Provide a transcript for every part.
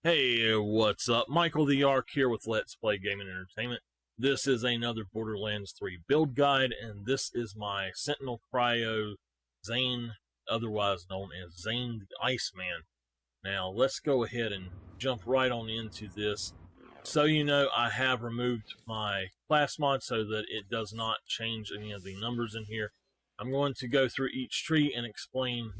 Hey, what's up? Michael the Ark here with Let's Play Gaming Entertainment. This is another Borderlands 3 build guide, and this is my Sentinel Cryo Zane, otherwise known as Zane the Iceman. Now, let's go ahead and jump right on into this. So you know, I have removed my class mod so that it does not change any of the numbers in here. I'm going to go through each tree and explain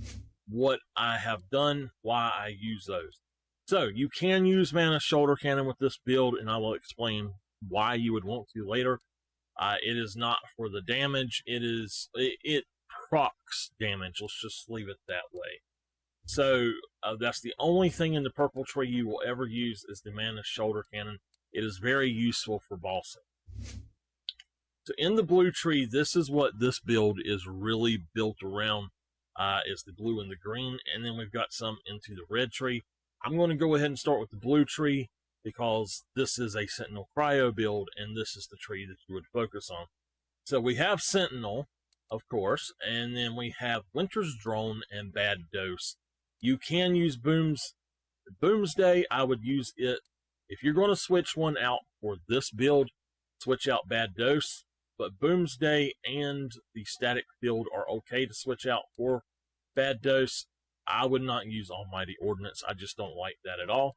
what I have done, why I use those. So, you can use Mana Shoulder Cannon with this build, and I will explain why you would want to later. It is not for the damage, it procs damage, let's just leave it that way. So, that's the only thing in the purple tree you will ever use is the Mana Shoulder Cannon. It is very useful for bossing. So, in the blue tree, this is what this build is really built around, is the blue and the green, and then we've got some into the red tree. I'm going to go ahead and start with the blue tree because this is a Sentinel Cryo build and this is the tree that you would focus on. So we have Sentinel, of course, and then we have Winter's Drone and Bad Dose. You can use Boomsday. I would use it. If you're going to switch one out for this build, switch out Bad Dose, but Boomsday and the Static Field are okay to switch out for Bad Dose. I would not use Almighty Ordnance. I just don't like that at all.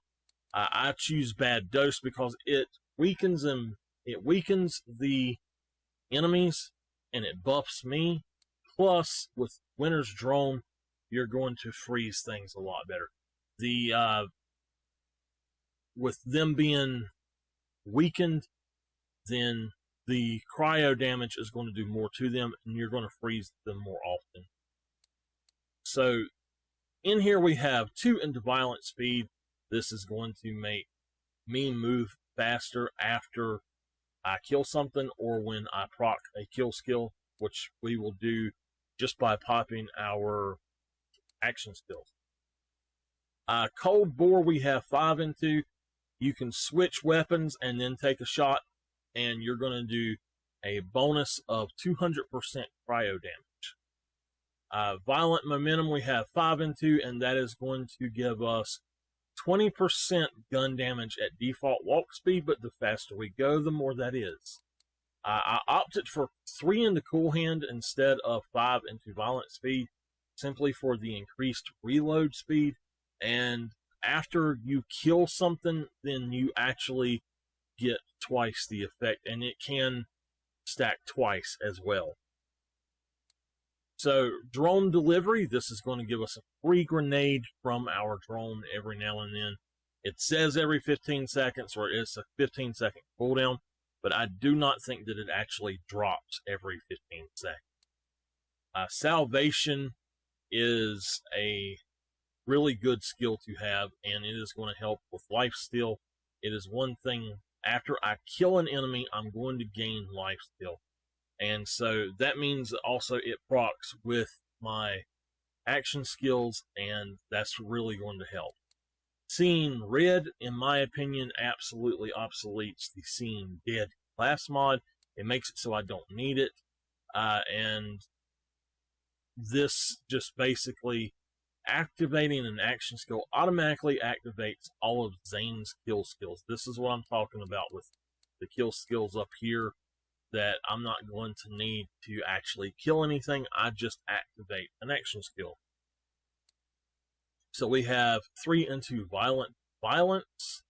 I choose Bad Dose because it weakens them. It weakens the enemies and it buffs me. Plus, with Winter's Drone, you're going to freeze things a lot better. With them being weakened, then the cryo damage is going to do more to them, and you're going to freeze them more often. So, in here we have 2 into violent speed. This is going to make me move faster after I kill something or when I proc a kill skill, which we will do just by popping our action skills. Cold Bore we have 5 into. You can switch weapons and then take a shot, and you're going to do a bonus of 200% cryo damage. Violent Momentum we have 5 into, and that is going to give us 20% gun damage at default walk speed, but the faster we go, the more that is. I opted for 3 into Cool Hand instead of 5 into Violent Speed, simply for the increased reload speed, and after you kill something, then you actually get twice the effect, and it can stack twice as well. So, drone delivery, this is going to give us a free grenade from our drone every now and then. It says every 15 seconds, or it's a 15-second cooldown, but I do not think that it actually drops every 15 seconds. Salvation is a really good skill to have, and it is going to help with lifesteal. It is one thing, after I kill an enemy, I'm going to gain lifesteal. And so that means also it procs with my action skills, and that's really going to help. Seeing Red, in my opinion, absolutely obsoletes the Seeing Dead class mod. It makes it so I don't need it. And this just basically activating an action skill automatically activates all of Zane's kill skills. This is what I'm talking about with the kill skills up here, that I'm not going to need to actually kill anything. I just activate an action skill. So we have 3 into violence,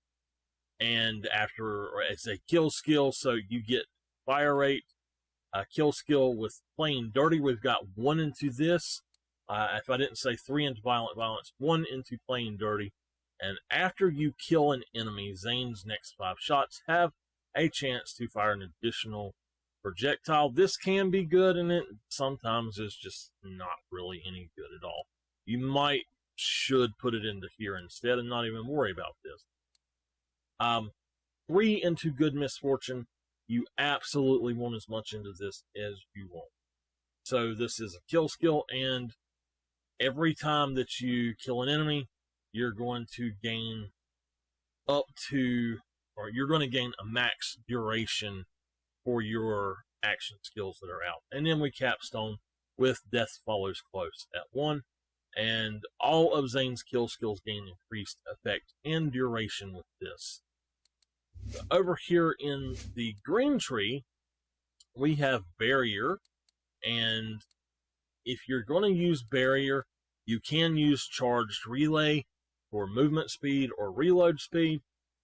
and after it's a kill skill, so you get fire rate. Kill skill with Playing Dirty, we've got 1 into this. If I didn't say 3 into violence, 1 into Playing Dirty. And after you kill an enemy, Zane's next 5 shots have a chance to fire an additional projectile. This can be good, and it sometimes is just not really any good at all. You should put it into here instead and not even worry about this. 3 into Good Misfortune. You absolutely want as much into this as you want. So this is a kill skill, and every time that you kill an enemy, you're going to gain you're going to gain a max duration for your action skills that are out. And then we capstone with Death Follows Close at 1. and all of Zane's kill skills gain increased effect and duration with this. Over here in the green tree, we have Barrier, and if you're going to use Barrier, you can use Charged Relay for movement speed or reload speed.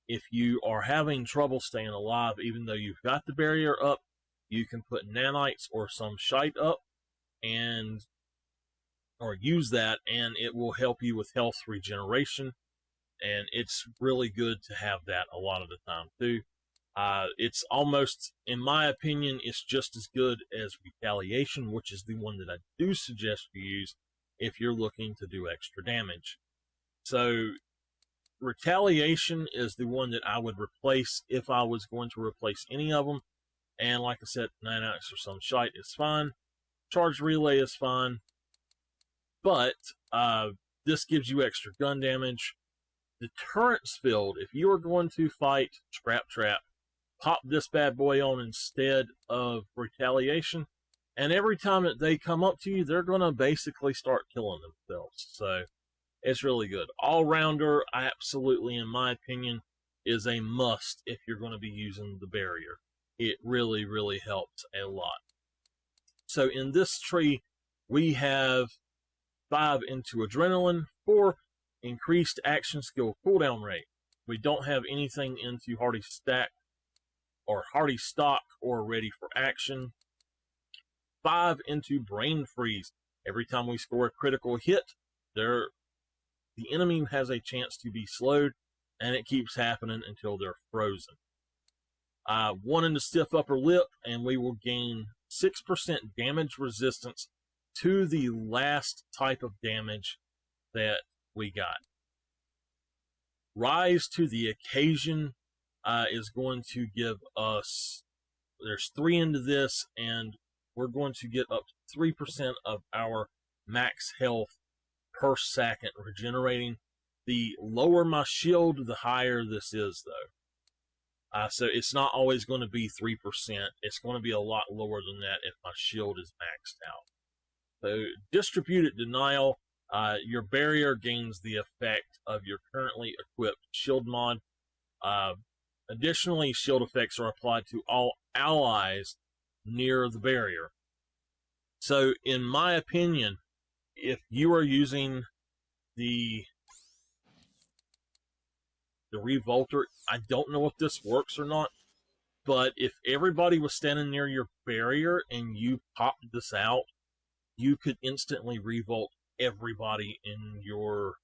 If you are having trouble staying alive, even though you've got the Barrier up, you can put nanites or some shite up or use that, and it will help you with health regeneration. And it's really good to have that a lot of the time too. It's almost, in my opinion, it's just as good as Retaliation, which is the one that I do suggest you use if you're looking to do extra damage. So Retaliation is the one that I would replace if I was going to replace any of them. And like I said, nanites or some shite is fine. Charge Relay is fine. But this gives you extra gun damage. Deterrence Field, if you are going to fight Scrap Trap, pop this bad boy on instead of Retaliation, and every time that they come up to you, they're going to basically start killing themselves. So it's really good. All-rounder, absolutely, in my opinion, is a must if you're going to be using the Barrier. It really, really helps a lot. So in this tree, we have 5 into Adrenaline, 4 increased action skill cooldown rate. We don't have anything into Hardy Stack or Hardy Stock or Ready for Action. 5 into Brain Freeze. Every time we score a critical hit, the enemy has a chance to be slowed, and it keeps happening until they're frozen. 1 into Stiff Upper Lip, and we will gain 6% damage resistance to the last type of damage that we got. Rise to the Occasion is going to give us, there's 3 into this, and we're going to get up to 3% of our max health per second regenerating. The lower my shield, the higher this is, though. So it's not always going to be 3%. It's going to be a lot lower than that if my shield is maxed out. So Distributed Denial, your Barrier gains the effect of your currently equipped shield mod. Additionally, shield effects are applied to all allies near the Barrier. So in my opinion, if you are using the Revolter, I don't know if this works or not, but if everybody was standing near your Barrier and you popped this out, you could instantly revolt everybody in your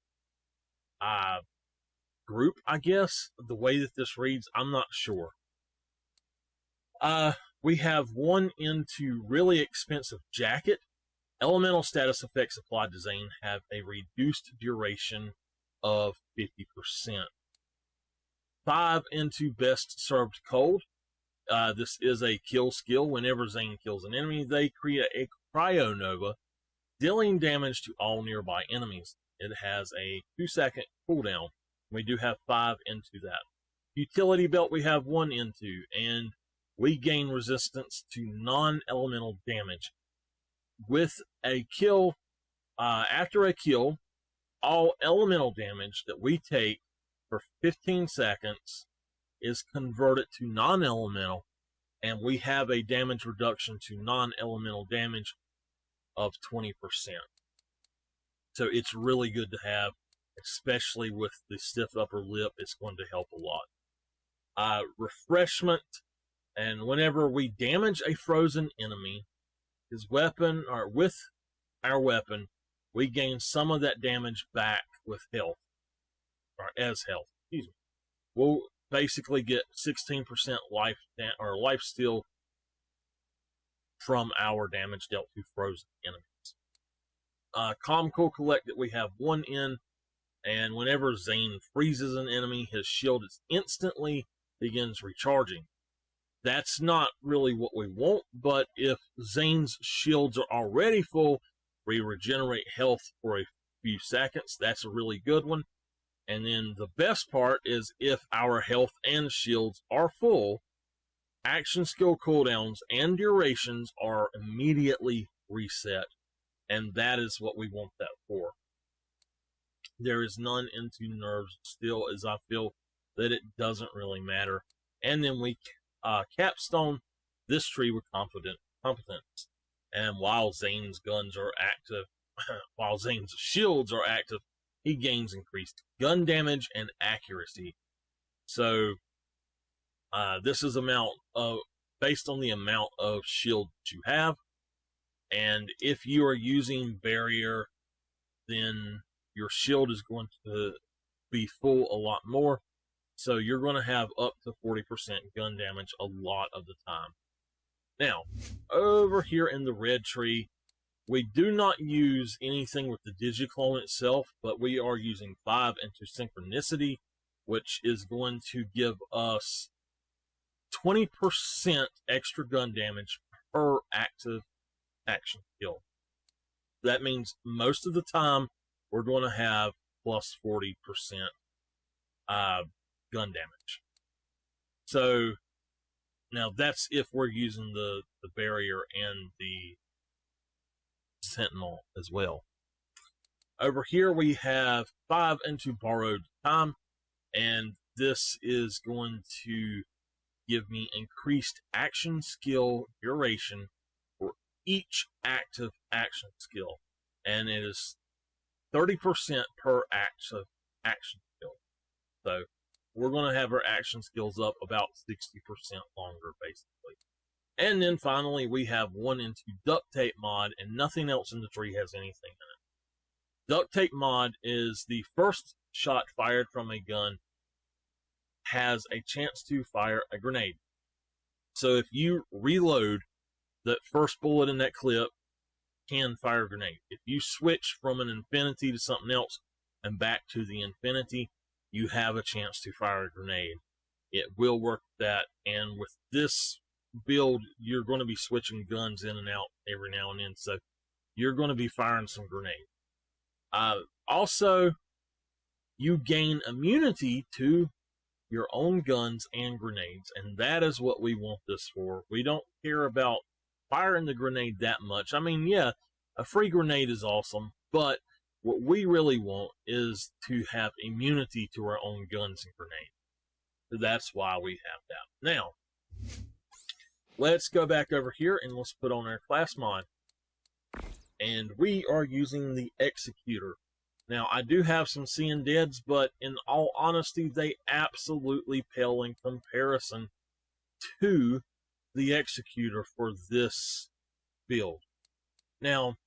group, I guess. The way that this reads, I'm not sure. We have 1 into Really Expensive Jacket. Elemental status effects applied to Zane have a reduced duration of 50%. 5 into Best Served Cold. This is a kill skill. Whenever Zane kills an enemy, they create a cryo nova, dealing damage to all nearby enemies. It has a 2-second cooldown. We do have 5 into that. Utility Belt we have 1 into, and we gain resistance to non-elemental damage. With a kill, after a kill, all elemental damage that we take for 15 seconds is converted to non-elemental, and we have a damage reduction to non-elemental damage of 20%. So it's really good to have, especially with the Stiff Upper Lip. It's going to help a lot. Refreshment, and whenever we damage a frozen enemy, his weapon, or with our weapon, we gain some of that damage back with health, or as health, excuse me. We'll basically get 16% life steal from our damage dealt to frozen enemies. Calm Cool Collect that we have 1 in, and whenever Zane freezes an enemy, his shield is instantly begins recharging. That's not really what we want, but if Zane's shields are already full, we regenerate health for a few seconds. That's a really good one. And then the best part is if our health and shields are full, action skill cooldowns and durations are immediately reset. And that is what we want that for. There is none into nerves still, as I feel that it doesn't really matter. And then we capstone this tree with competence. And while Zane's guns are active, while Zane's shields are active, he gains increased gun damage and accuracy. So this is based on the amount of shield that you have. And if you are using barrier, then your shield is going to be full a lot more. So you're going to have up to 40% gun damage a lot of the time. Now, over here in the red tree, we do not use anything with the digiclone itself, but we are using 5 into synchronicity, which is going to give us 20% extra gun damage per active action skill. That means most of the time we're going to have plus 40% gun damage. So now that's if we're using the barrier and the sentinel as well. Over here we have 5 into borrowed time, and this is going to give me increased action skill duration for each active action skill, and it is 30% per active action skill. So we're going to have our action skills up about 60% longer, basically. And then finally, we have 1 into duct tape mod, and nothing else in the tree has anything in it. Duct tape mod is the first shot fired from a gun has a chance to fire a grenade. So if you reload, that first bullet in that clip can fire a grenade. If you switch from an infinity to something else and back to the infinity, you have a chance to fire a grenade. It will work that, and with this build, you're going to be switching guns in and out every now and then, so you're going to be firing some grenades. Also, you gain immunity to your own guns and grenades, and that is what we want this for. We don't care about firing the grenade that much. I mean, yeah, a free grenade is awesome, but what we really want is to have immunity to our own guns and grenades. So that's why we have that. Now, let's go back over here and let's put on our class mod. And we are using the Executor. Now, I do have some seeing deads, but in all honesty, they absolutely pale in comparison to the Executor for this build. Now,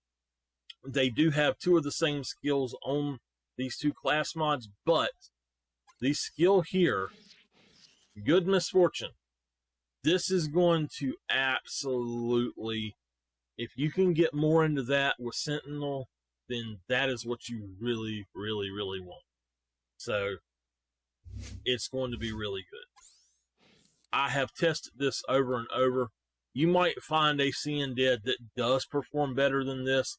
they do have 2 of the same skills on these 2 class mods, but the skill here, Good Misfortune, this is going to absolutely, if you can get more into that with Sentinel, then that is what you really, really, really want. So, it's going to be really good. I have tested this over and over. You might find a Seeing Dead that does perform better than this,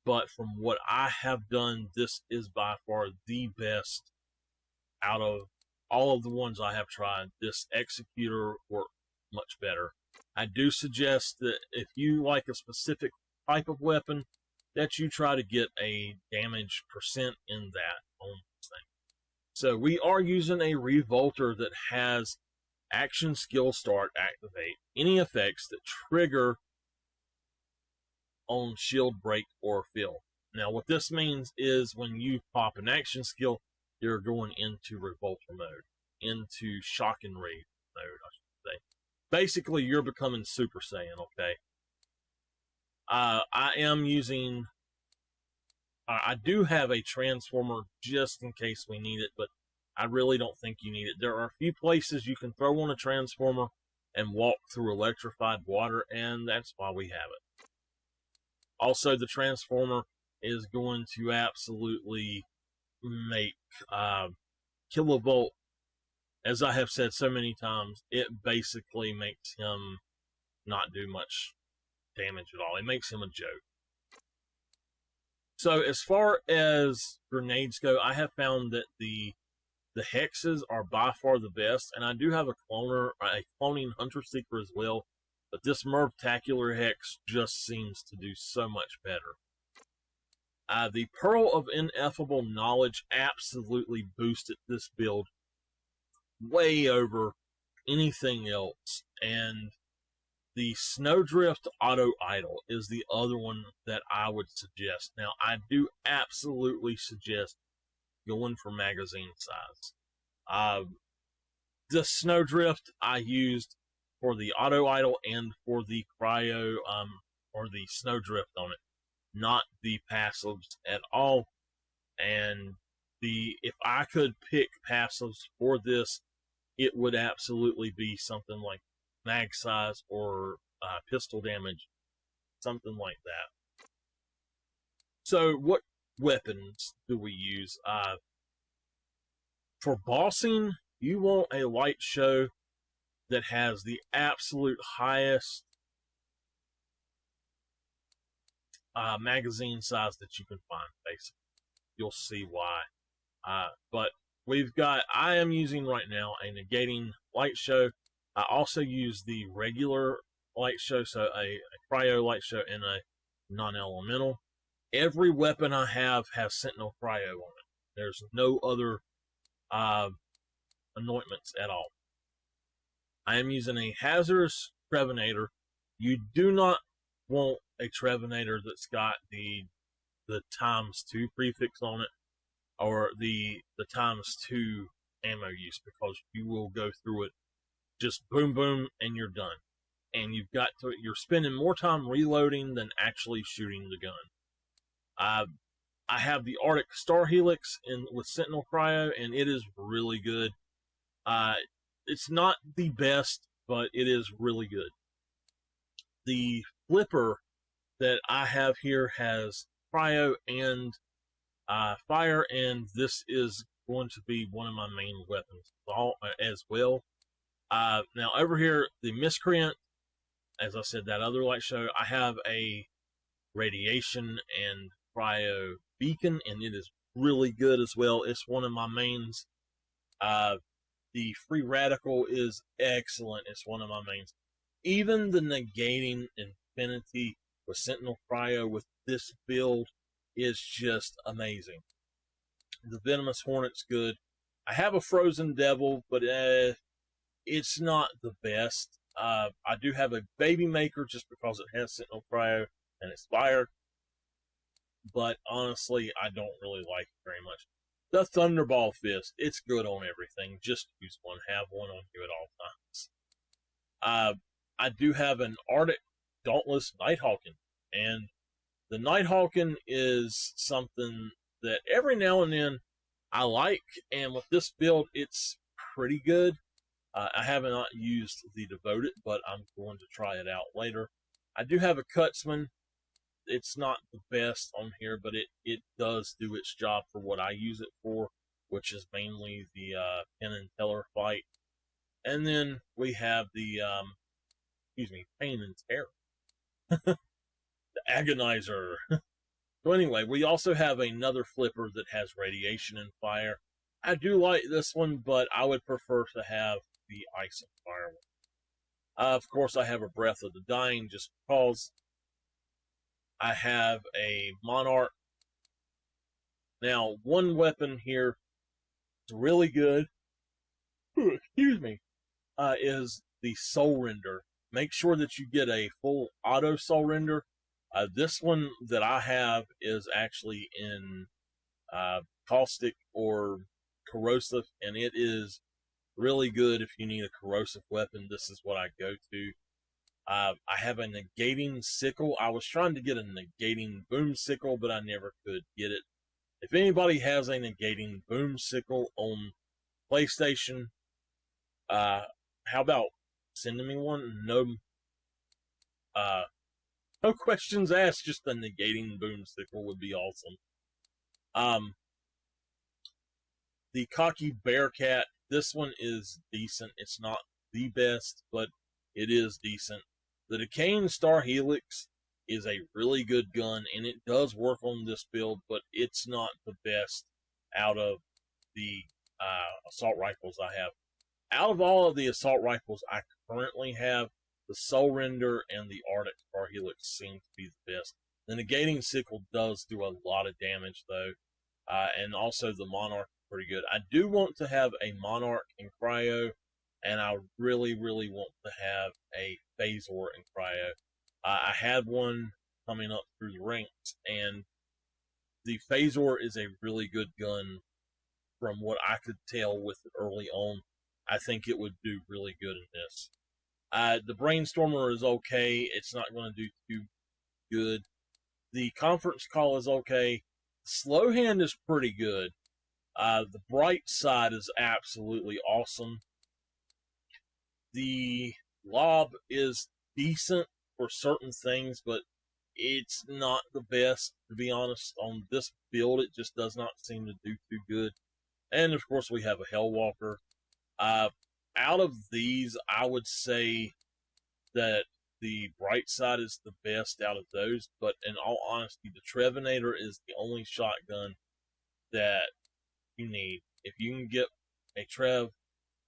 but from what I have done, this is by far the best out of all of the ones I have tried. This Executor worked much better. I do suggest that if you like a specific type of weapon, that you try to get a damage percent in that on this thing. So we are using a Revolter that has Action Skill Start activate any effects that trigger on shield break or fill. Now what this means is when you pop an action skill, you're going into Revolter mode, into Shock and Rage mode, I should say. Basically, you're becoming Super Saiyan, okay? I am using... I do have a Transformer just in case we need it, but I really don't think you need it. There are a few places you can throw on a Transformer and walk through electrified water, and that's why we have it. Also, the Transformer is going to absolutely make Kilovolt, as I have said so many times, it basically makes him not do much damage at all. It makes him a joke. So as far as grenades go, I have found that the hexes are by far the best, and I do have a cloning Hunter Seeker as well, but this Mervtacular hex just seems to do so much better. The Pearl of Ineffable Knowledge absolutely boosted this build way over anything else. And the Snowdrift Auto Idle is the other one that I would suggest. Now, I do absolutely suggest going for magazine size. The Snowdrift I used for the Auto Idle and for the cryo, or the Snowdrift on it, not the passives at all. And if I could pick passives for this, it would absolutely be something like mag size or pistol damage, something like that. So what weapons do we use? For bossing, you want a light show that has the absolute highest magazine size that you can find, basically. You'll see why. But I am using right now a negating light show. I also use the regular light show, so a cryo light show and a non-elemental. Every weapon I have has Sentinel cryo on it. There's no other anointments at all. I am using a hazardous Trevinator. You do not want a Trevinator that's got the ×2 prefix on it, or the ×2 ammo use, because you will go through it just boom boom and you're done. And you're spending more time reloading than actually shooting the gun. I have the Arctic Star Helix with Sentinel Cryo, and it is really good. It's not the best, but it is really good. The flipper that I have here has cryo and fire, and this is going to be one of my main weapons as well. Now over here, the Miscreant, as I said, that other light show, I have a radiation and cryo beacon, and it is really good as well. It's one of my mains. The Free Radical is excellent. It's one of my mains. Even the negating Infinity with Sentinel Cryo with this build is just amazing. The Venomous Hornet's good. I have a Frozen Devil, but it's not the best. I do have a Baby Maker just because it has Sentinel Cryo and it's fire. But honestly, I don't really like it very much. The Thunderball Fist, it's good on everything. Just use one. Have one on you at all times. I do have an Arctic Dauntless Nighthawken. And the Nighthawken is something that every now and then I like. And with this build, it's pretty good. I have not used the Devoted, but I'm going to try it out later. I do have a Cutsman. It's not the best on here, but it does do its job for what I use it for, which is mainly the Penn and Teller fight. And then we have the, Pain and Terror. The Agonizer. So anyway, we also have another flipper that has radiation and fire. I do like this one, but I would prefer to have the ice and fire one. Of course, I have a Breath of the Dying just because. I have a Monarch. Now, one weapon here is really good. Excuse me. Is the Soul Render. Make sure that you get a full auto Soul Render. This one that I have is actually in caustic or corrosive, and it is really good if you need a corrosive weapon. This is what I go to. I have a negating sickle. I was trying to get a negating boom sickle, but I never could get it. If anybody has a negating boom sickle on PlayStation, how about sending me one? No questions asked. Just a negating boom sickle would be awesome. The Cocky Bearcat. This one is decent. It's not the best, but it is decent. The Decaying Star Helix is a really good gun, and it does work on this build, but it's not the best out of the assault rifles I have. Out of all of the assault rifles I currently have, the Soul Render and the Arctic Star Helix seem to be the best. The negating sickle does do a lot of damage though, and also the monarch is pretty good. I do want to have a monarch in cryo, and I really want to have a phasor in cryo. I had one coming up through the ranks, and the phasor is a really good gun from what I could tell with it early on. I think it would do really good in this. The brainstormer is okay. It's not going to do too good. The conference call is okay. The slow hand is pretty good. The bright side is absolutely awesome. The lob is decent for certain things, but it's not the best, to be honest. On this build, it just does not seem to do too good. And, of course, we have a Hellwalker. Out of these, I would say that the bright side is the best out of those, but in all honesty, the Trevinator is the only shotgun that you need. If you can get a Trev,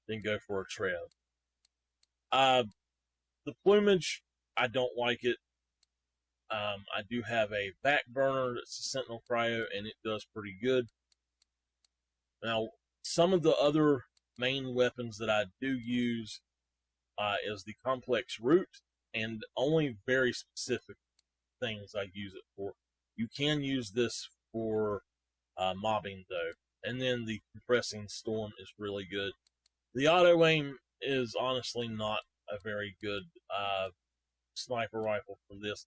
then go for a Trev. The plumage, I don't like it. I do have a back burner that's a Sentinel Cryo, and it does pretty good. Now, some of the other main weapons that I do use is the complex root, and only very specific things I use it for. You can use this for mobbing, though. And then the compressing storm is really good. The auto aim is honestly not a very good sniper rifle for this.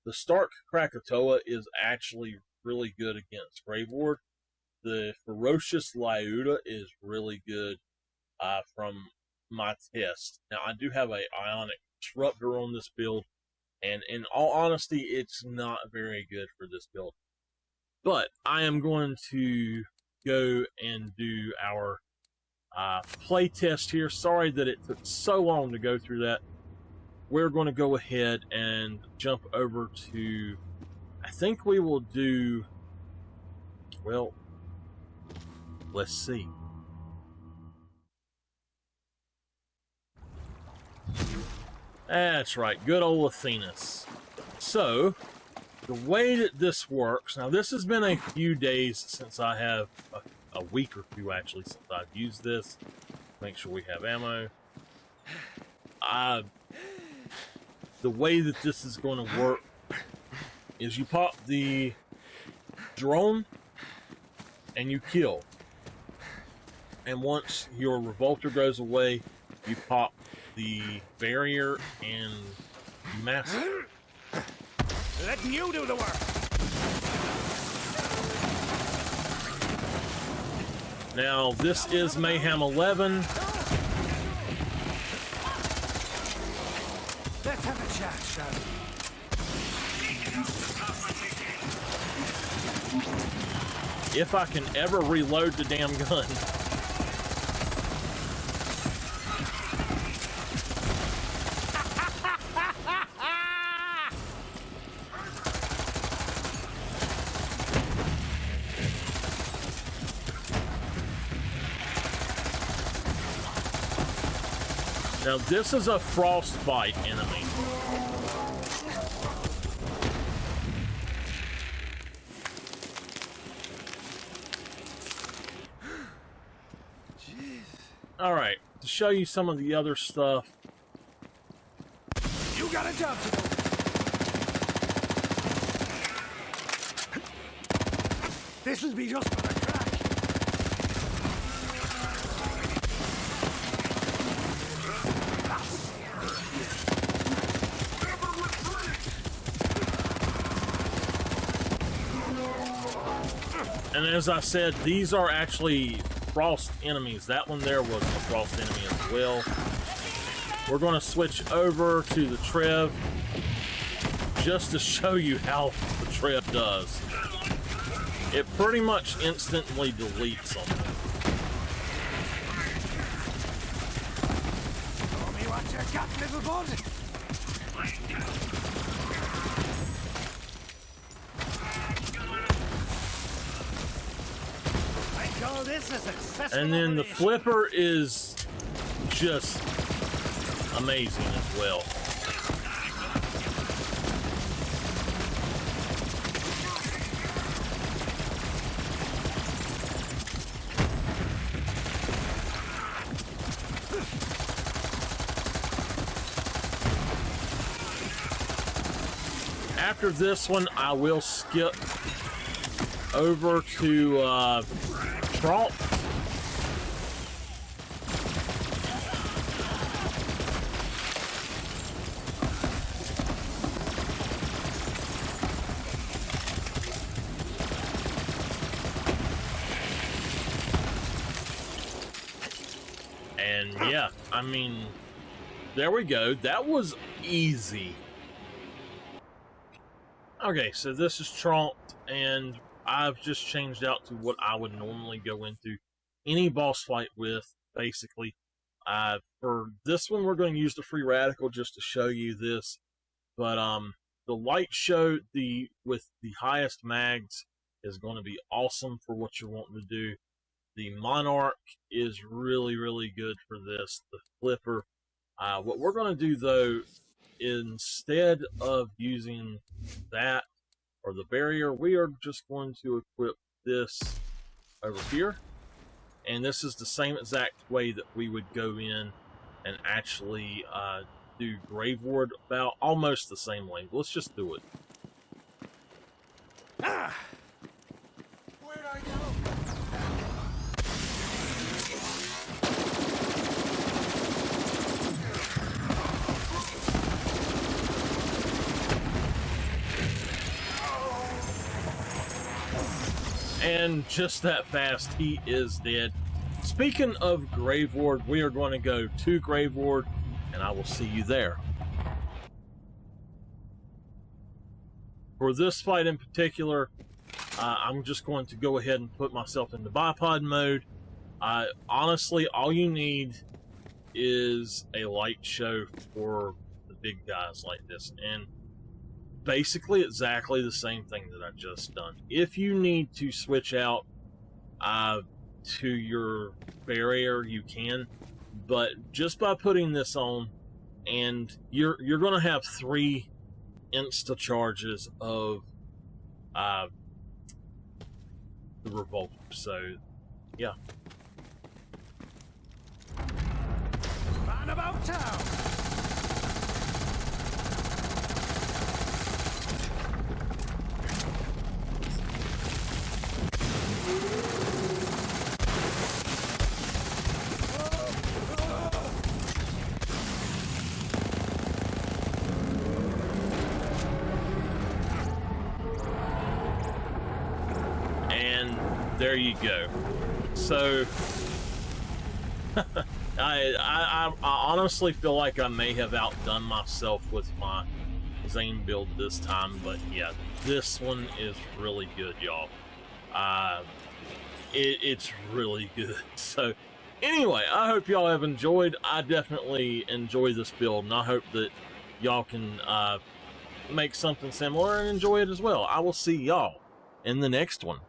The Stark Krakatoa is actually really good against Graveward. The Ferocious Lyuda is really good from my test. Now, I do have a Ionic Disruptor on this build, and in all honesty, it's not very good for this build. But I am going to go and do our play test here. Sorry that it took so long to go through that. We're going to go ahead and jump over to, I think we will do, well, let's see. That's right, good old Athenas. So, the way that this works, now this has been a few days since I have, a week or two actually, since I've used this. Make sure we have ammo. The way that this is going to work is you pop the drone and you kill. And once your revolter goes away, you pop the barrier and you massacre. Letting you do the work. Now, this is Mayhem 11. Let's have a chat, shall we? If I can ever reload the damn gun. Now, this is a frostbite enemy. Alright, to show you some of the other stuff. You got a job to do. This'll be just for the crack. And as I said, these are actually frost enemies. That one there was a frost enemy as well. We're going to switch over to the Trev just to show you how the Trev does. It pretty much instantly deletes them. Show me what you got, little bud. And then the flipper is just amazing as well. after this one, I will skip over to Traunt. And yeah, I mean, there we go. That was easy. Okay, so this is Traunt, and I've just changed out to what I would normally go into any boss fight with, basically. For this one, we're going to use the free radical just to show you this. But the light show with the highest mags is going to be awesome for what you're wanting to do. The Monarch is really, really good for this. The Flipper. What we're going to do, though, instead of using that or the barrier, we are just going to equip this over here. And this is the same exact way that we would go in and actually do Graveward, about almost the same way. Let's just do it. Where'd I go? And just that fast, he is dead. Speaking of Graveward, we are going to go to Graveward, and I will see you there. For this fight in particular, I'm just going to go ahead and put myself into bipod mode. Honestly, all you need is a light show for the big guys like this, and basically exactly the same thing that I just done. If you need to switch out to your barrier, you can, but just by putting this on, and you're going to have 3 insta charges of the revolver. So yeah. Man about town. There you go. So I honestly feel like I may have outdone myself with my Zane build this time, but yeah, this one is really good, y'all. It's really good. So anyway, I hope y'all have enjoyed. I definitely enjoy this build, and I hope that y'all can make something similar and enjoy it as well. I will see y'all in the next one.